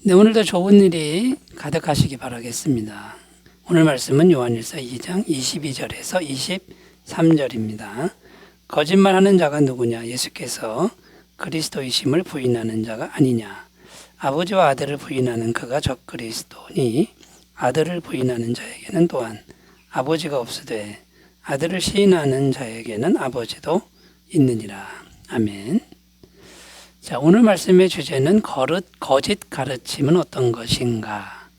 네, 오늘도 좋은 일이 가득하시기 바라겠습니다. 오늘 말씀은 요한일서 2장 22절에서 23절입니다. 거짓말하는 자가 누구냐? 예수께서 그리스도이심을 부인하는 자가 아니냐? 아버지와 아들을 부인하는 그가 적그리스도니 아들을 부인하는 자에게는 또한 아버지가 없으되 아들을 시인하는 자에게는 아버지도 있느니라. 아멘. 자, 오늘 말씀의 주제는 거짓 가르침은 어떤 것인가?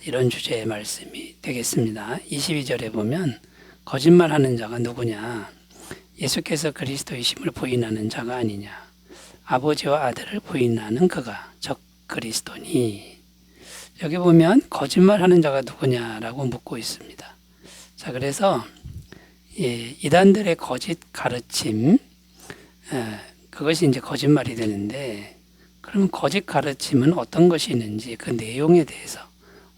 이런 주제의 말씀이 되겠습니다. 22절에 보면 거짓말하는 자가 누구냐? 예수께서 그리스도이심을 부인하는 자가 아니냐? 아버지와 아들을 부인하는 그가 적그리스도니. 여기 보면 거짓말하는 자가 누구냐라고 묻고 있습니다. 자, 그래서 이단들의 거짓 가르침, 그것이 이제 거짓말이 되는데, 그럼 거짓 가르침은 어떤 것이 있는지 그 내용에 대해서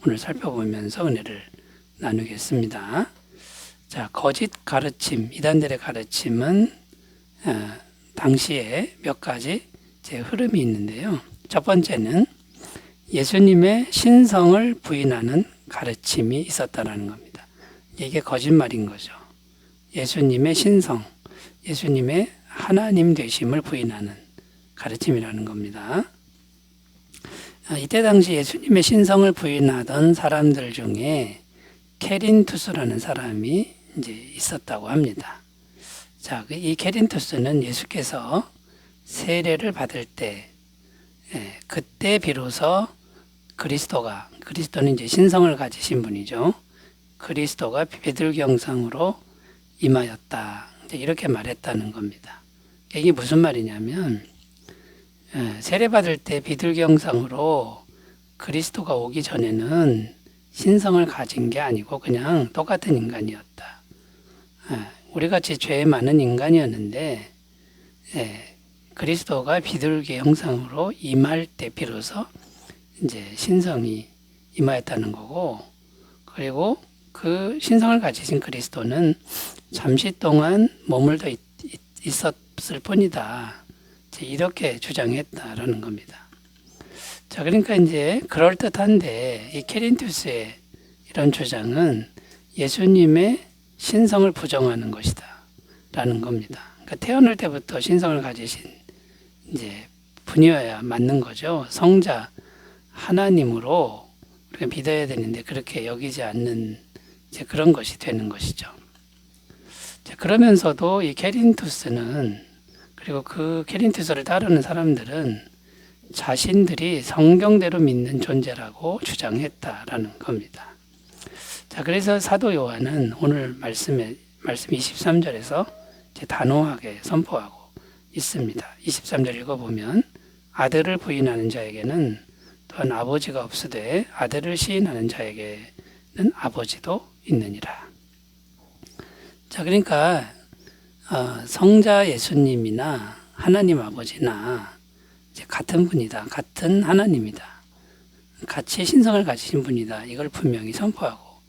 오늘 살펴보면서 은혜를 나누겠습니다. 자, 거짓 가르침, 이단들의 가르침은 당시에 몇 가지 흐름이 있는데요. 첫 번째는 예수님의 신성을 부인하는 가르침이 있었다는 겁니다. 이게 거짓말인 거죠. 예수님의 신성, 예수님의 하나님 되심을 부인하는 가르침이라는 겁니다. 이때 당시 예수님의 신성을 부인하던 사람들 중에 케린투스라는 사람이 이제 있었다고 합니다. 자, 이 케린투스는 예수께서 세례를 받을 때, 그때 비로소 그리스도는 이제 신성을 가지신 분이죠. 그리스도가 비둘기형상으로 임하였다. 이렇게 말했다는 겁니다. 이게 무슨 말이냐면, 세례받을 때 비둘기 형상으로 그리스도가 오기 전에는 신성을 가진 게 아니고 그냥 똑같은 인간이었다. 우리같이 죄 많은 인간이었는데, 그리스도가 비둘기 형상으로 임할 때 비로소 이제 신성이 임하였다는 거고, 그리고 그 신성을 가지신 그리스도는 잠시 동안 머물러 있었을 뿐이다. 이렇게 주장했다라는 겁니다. 자, 그러니까 이제 그럴듯한데 이 케린투스의 이런 주장은 예수님의 신성을 부정하는 것이다. 라는 겁니다. 그러니까 태어날 때부터 신성을 가지신 이제 분이어야 맞는 거죠. 성자 하나님으로 우리가 믿어야 되는데 그렇게 여기지 않는 이제 그런 것이 되는 것이죠. 자, 그러면서도 이 케린투스는, 그리고 그 케린투스를 따르는 사람들은 자신들이 성경대로 믿는 존재라고 주장했다라는 겁니다. 자, 그래서 사도 요한은 오늘 말씀 23절에서 단호하게 선포하고 있습니다. 23절 읽어보면 아들을 부인하는 자에게는 또한 아버지가 없으되 아들을 시인하는 자에게는 아버지도 있느니라. 자, 그러니까 성자 예수님이나 하나님 아버지나 이제 같은 분이다. 같은 하나님이다. 같이 신성을 가지신 분이다. 이걸 분명히 선포하고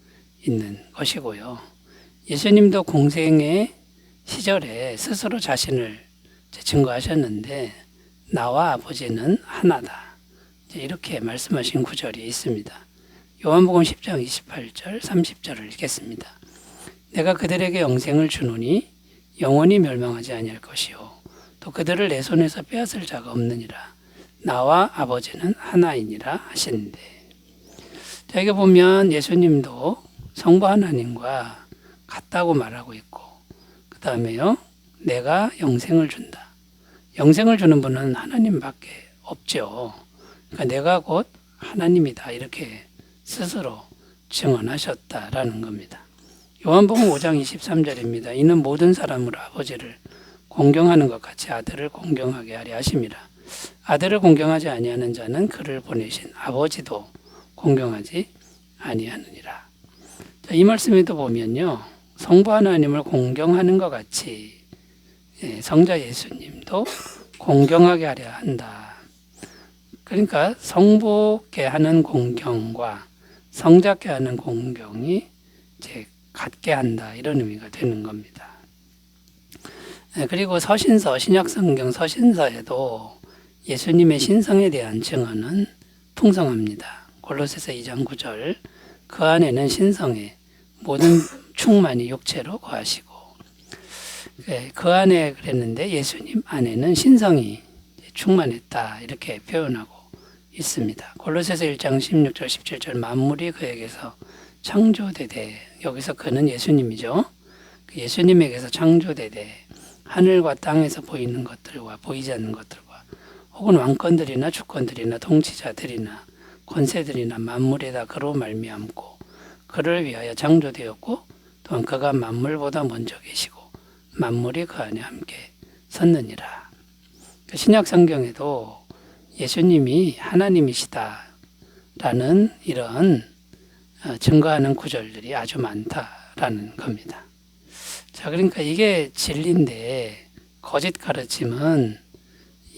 있는 것이고요. 예수님도 공생의 시절에 스스로 자신을 증거하셨는데 나와 아버지는 하나다. 이렇게 말씀하신 구절이 있습니다. 요한복음 10장 28절 30절을 읽겠습니다. 내가 그들에게 영생을 주노니 영원히 멸망하지 아니할 것이요 또 그들을 내 손에서 빼앗을 자가 없느니라. 나와 아버지는 하나이니라 하시는데, 자, 여기 보면 예수님도 성부 하나님과 같다고 말하고 있고, 그 다음에요, 내가 영생을 준다. 영생을 주는 분은 하나님밖에 없죠. 그러니까 내가 곧 하나님이다. 이렇게 스스로 증언하셨다라는 겁니다. 요한복음 5장 23절입니다. 이는 모든 사람으로 아버지를 공경하는 것 같이 아들을 공경하게 하려 하심이라. 아들을 공경하지 아니하는 자는 그를 보내신 아버지도 공경하지 아니하느니라. 자, 이 말씀에도 보면요, 성부 하나님을 공경하는 것 같이 성자 예수님도 공경하게 하려 한다. 그러니까 성부께 하는 공경과 성자께 하는 공경이 이제 같게 한다, 이런 의미가 되는 겁니다. 그리고 서신서, 신약성경 서신서에도 예수님의 신성에 대한 증언은 풍성합니다. 골로새서 2장 9절 그 안에는 신성의 모든 충만이 육체로 거하시고 그 안에 그랬는데 예수님 안에는 신성이 충만했다 이렇게 표현하고 있습니다. 골로새서 1장 16절 17절 만물이 그에게서 창조되되 여기서 그는 예수님이죠. 예수님에게서 창조되되 하늘과 땅에서 보이는 것들과 보이지 않는 것들과 혹은 왕권들이나 주권들이나 통치자들이나 권세들이나 만물에다 그로 말미암고 그를 위하여 창조되었고 또한 그가 만물보다 먼저 계시고 만물이 그 안에 함께 섰느니라. 신약 성경에도 예수님이 하나님이시다라는 이런 증거하는 구절들이 아주 많다라는 겁니다. 자, 그러니까 이게 진리인데 거짓 가르침은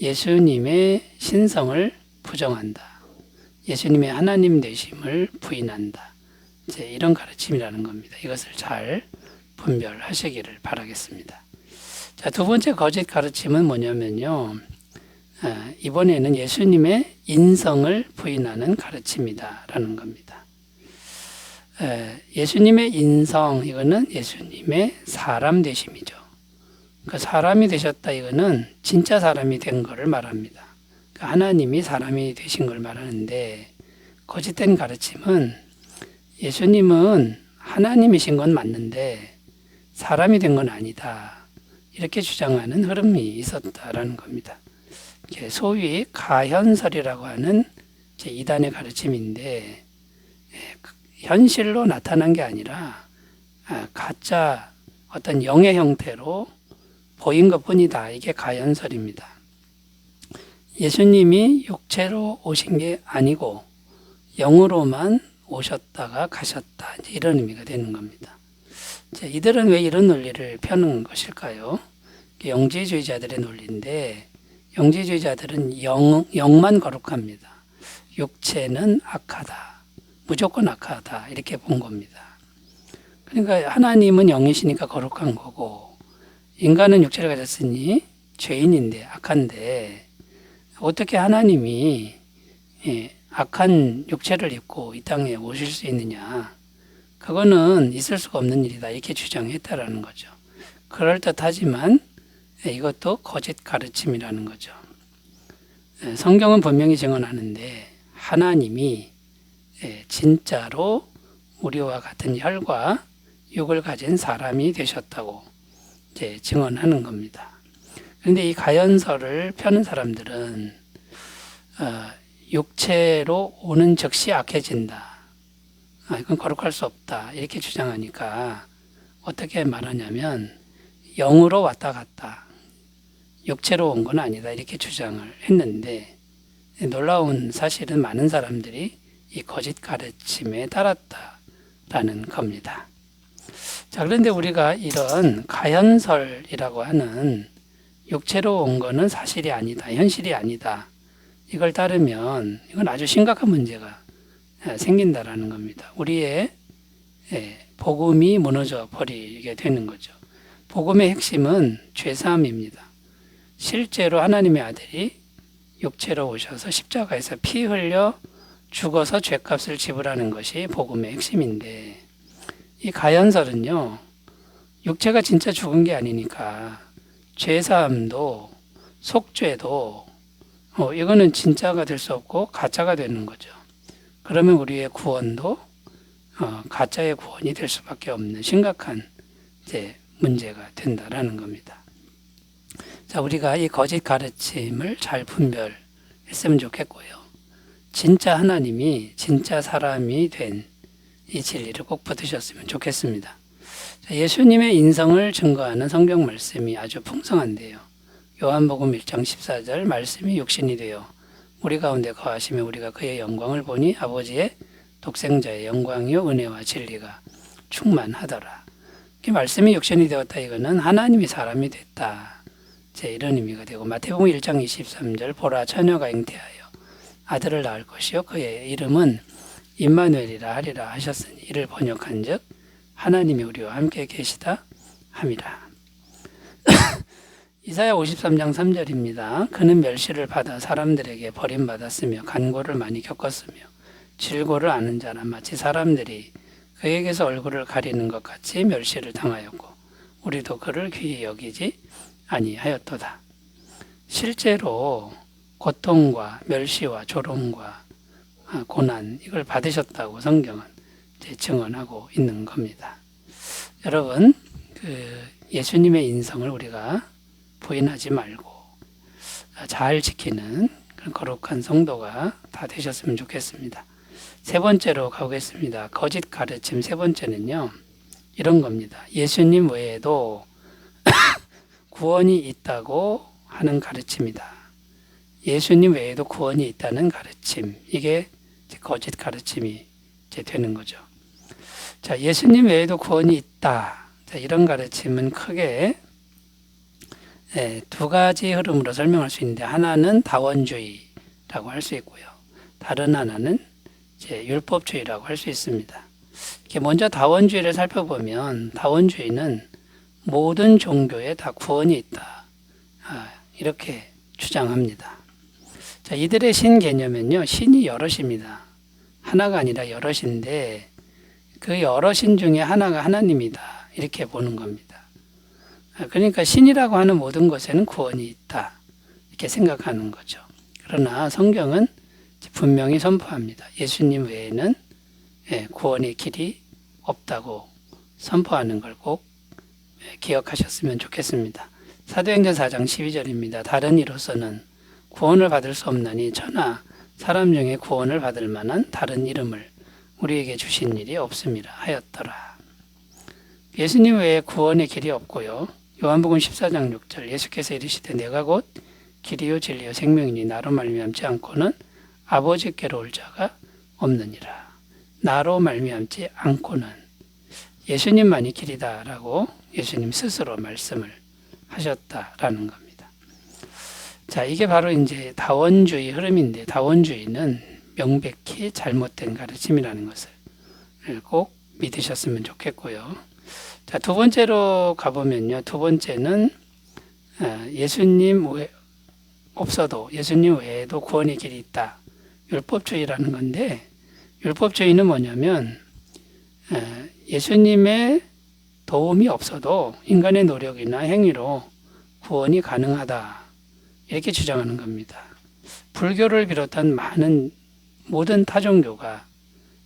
예수님의 신성을 부정한다. 예수님의 하나님 되심을 부인한다. 이제 이런 가르침이라는 겁니다. 이것을 잘 분별하시기를 바라겠습니다. 자, 두 번째 거짓 가르침은 뭐냐면요. 이번에는 예수님의 인성을 부인하는 가르침이다라는 겁니다. 예수님의 인성, 이거는 예수님의 사람 되심이죠. 그 사람이 되셨다, 이거는 진짜 사람이 된 것을 말합니다. 하나님이 사람이 되신 걸 말하는데 거짓된 가르침은 예수님은 하나님이신 건 맞는데 사람이 된 건 아니다. 이렇게 주장하는 흐름이 있었다라는 겁니다. 소위 가현설이라고 하는 이단의 가르침인데 현실로 나타난 게 아니라 가짜 어떤 영의 형태로 보인 것뿐이다. 이게 가현설입니다. 예수님이 육체로 오신 게 아니고 영으로만 오셨다가 가셨다. 이런 의미가 되는 겁니다. 이들은 왜 이런 논리를 펴는 것일까요? 영지주의자들의 논리인데 영지주의자들은 영만 거룩합니다. 육체는 악하다. 무조건 악하다. 이렇게 본 겁니다. 그러니까 하나님은 영이시니까 거룩한 거고 인간은 육체를 가졌으니 죄인인데 악한데 어떻게 하나님이 악한 육체를 입고 이 땅에 오실 수 있느냐. 그거는 있을 수가 없는 일이다. 이렇게 주장했다라는 거죠. 그럴듯하지만 이것도 거짓 가르침이라는 거죠. 성경은 분명히 증언하는데 하나님이 진짜로 우리와 같은 혈과 육을 가진 사람이 되셨다고 이제 증언하는 겁니다. 그런데 이 가연설을 펴는 사람들은 육체로 오는 즉시 악해진다. 이건 거룩할 수 없다. 이렇게 주장하니까 어떻게 말하냐면 영으로 왔다 갔다. 육체로 온 건 아니다. 이렇게 주장을 했는데 놀라운 사실은 많은 사람들이 이 거짓 가르침에 따랐다라는 겁니다. 자, 그런데 우리가 이런 가현설이라고 하는 육체로 온 거는 사실이 아니다. 현실이 아니다. 이걸 따르면 이건 아주 심각한 문제가 생긴다라는 겁니다. 우리의 복음이 무너져 버리게 되는 거죠. 복음의 핵심은 죄사함입니다. 실제로 하나님의 아들이 육체로 오셔서 십자가에서 피 흘려 죽어서 죄값을 지불하는 것이 복음의 핵심인데 이 가연설은요. 육체가 진짜 죽은 게 아니니까 죄사함도 속죄도 이거는 진짜가 될 수 없고 가짜가 되는 거죠. 그러면 우리의 구원도 가짜의 구원이 될 수밖에 없는 심각한 이제 문제가 된다라는 겁니다. 자, 우리가 이 거짓 가르침을 잘 분별했으면 좋겠고요. 진짜 하나님이 진짜 사람이 된 이 진리를 꼭 붙으셨으면 좋겠습니다. 자, 예수님의 인성을 증거하는 성경 말씀이 아주 풍성한데요. 요한복음 1장 14절 말씀이 육신이 되어 우리 가운데 거하시며 우리가 그의 영광을 보니 아버지의 독생자의 영광이요 은혜와 진리가 충만하더라. 이 말씀이 육신이 되었다. 이거는 하나님이 사람이 됐다. 이런 의미가 되고 마태복음 1장 23절 보라 처녀가 잉태하여 아들을 낳을 것이요 그의 이름은 임마누엘이라 하리라 하셨으니 이를 번역한즉 하나님이 우리와 함께 계시다 함이라. 이사야 53장 3절입니다. 그는 멸시를 받아 사람들에게 버림받았으며 간고를 많이 겪었으며 질고를 아는 자라 마치 사람들이 그에게서 얼굴을 가리는 것 같이 멸시를 당하였고 우리도 그를 귀히 여기지 아니하였도다. 실제로 고통과 멸시와 조롱과 고난 이걸 받으셨다고 성경은 이제 증언하고 있는 겁니다. 여러분 예수님의 인성을 우리가 부인하지 말고 잘 지키는 그런 거룩한 성도가 다 되셨으면 좋겠습니다. 세 번째로 가보겠습니다. 거짓 가르침 세 번째는요. 이런 겁니다. 예수님 외에도 구원이 있다고 하는 가르침이다. 예수님 외에도 구원이 있다는 가르침. 이게 거짓 가르침이 이제 되는 거죠. 자, 예수님 외에도 구원이 있다. 자, 이런 가르침은 크게 두 가지 흐름으로 설명할 수 있는데 하나는 다원주의라고 할 수 있고요. 다른 하나는 이제 율법주의라고 할 수 있습니다. 먼저 다원주의를 살펴보면 다원주의는 모든 종교에 다 구원이 있다. 이렇게 주장합니다. 자, 이들의 신 개념은요. 신이 여럿입니다. 하나가 아니라 여럿인데 그 여러 신 중에 하나가 하나님이다. 이렇게 보는 겁니다. 그러니까 신이라고 하는 모든 것에는 구원이 있다. 이렇게 생각하는 거죠. 그러나 성경은 분명히 선포합니다. 예수님 외에는 구원의 길이 없다고 선포하는 걸 꼭 기억하셨으면 좋겠습니다. 사도행전 4장 12절입니다. 다른 이로서는 구원을 받을 수 없나니 천하 사람 중에 구원을 받을 만한 다른 이름을 우리에게 주신 일이 없음이라 하였더라. 예수님 외에 구원의 길이 없고요. 요한복음 14장 6절 예수께서 이르시되 내가 곧 길이요 진리요 생명이니 나로 말미암지 않고는 아버지께로 올 자가 없느니라. 나로 말미암지 않고는 예수님만이 길이다라고 예수님 스스로 말씀을 하셨다라는 겁니다. 자, 이게 바로 이제 다원주의 흐름인데 다원주의는 명백히 잘못된 가르침이라는 것을 꼭 믿으셨으면 좋겠고요. 자, 두 번째로 가보면요. 두 번째는 예수님 없어도 예수님 외에도 구원의 길이 있다. 율법주의라는 건데 율법주의는 뭐냐면 예수님의 도움이 없어도 인간의 노력이나 행위로 구원이 가능하다. 이렇게 주장하는 겁니다. 불교를 비롯한 모든 타종교가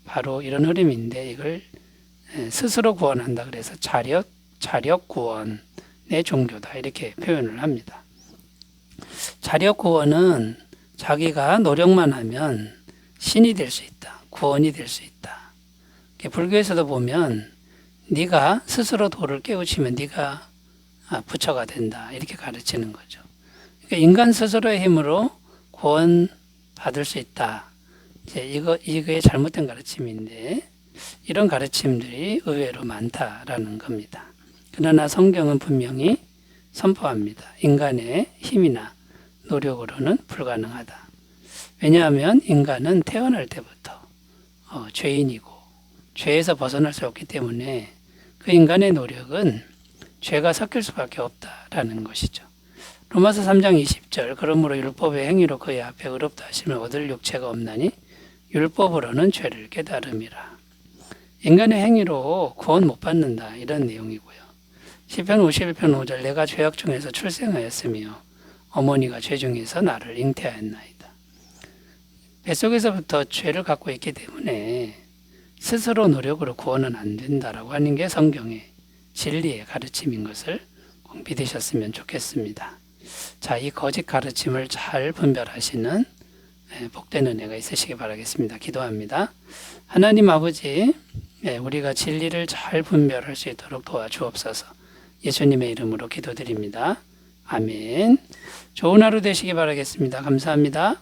바로 이런 흐름인데 이걸 스스로 구원한다 그래서 자력 구원의 종교다 이렇게 표현을 합니다. 자력 구원은 자기가 노력만 하면 신이 될 수 있다. 구원이 될 수 있다. 불교에서도 보면 네가 스스로 도를 깨우치면 네가 부처가 된다. 이렇게 가르치는 거죠. 그러니까 인간 스스로의 힘으로 구원 받을 수 있다. 이거의 잘못된 가르침인데 이런 가르침들이 의외로 많다라는 겁니다. 그러나 성경은 분명히 선포합니다. 인간의 힘이나 노력으로는 불가능하다. 왜냐하면 인간은 태어날 때부터 죄인이고 죄에서 벗어날 수 없기 때문에 그 인간의 노력은 죄가 섞일 수밖에 없다라는 것이죠. 로마서 3장 20절 그러므로 율법의 행위로 그의 앞에 의롭다 하시면 얻을 육체가 없나니 율법으로는 죄를 깨달음이라. 인간의 행위로 구원 못 받는다 이런 내용이고요. 시편 51편 5절 내가 죄악 중에서 출생하였으며 어머니가 죄 중에서 나를 잉태하였나이다. 뱃속에서부터 죄를 갖고 있기 때문에 스스로 노력으로 구원은 안 된다라고 하는 게 성경의 진리의 가르침인 것을 꼭 믿으셨으면 좋겠습니다. 자, 이 거짓 가르침을 잘 분별하시는 복된 은혜가 있으시기 바라겠습니다. 기도합니다. 하나님 아버지, 우리가 진리를 잘 분별할 수 있도록 도와주옵소서. 예수님의 이름으로 기도드립니다. 아멘. 좋은 하루 되시기 바라겠습니다. 감사합니다.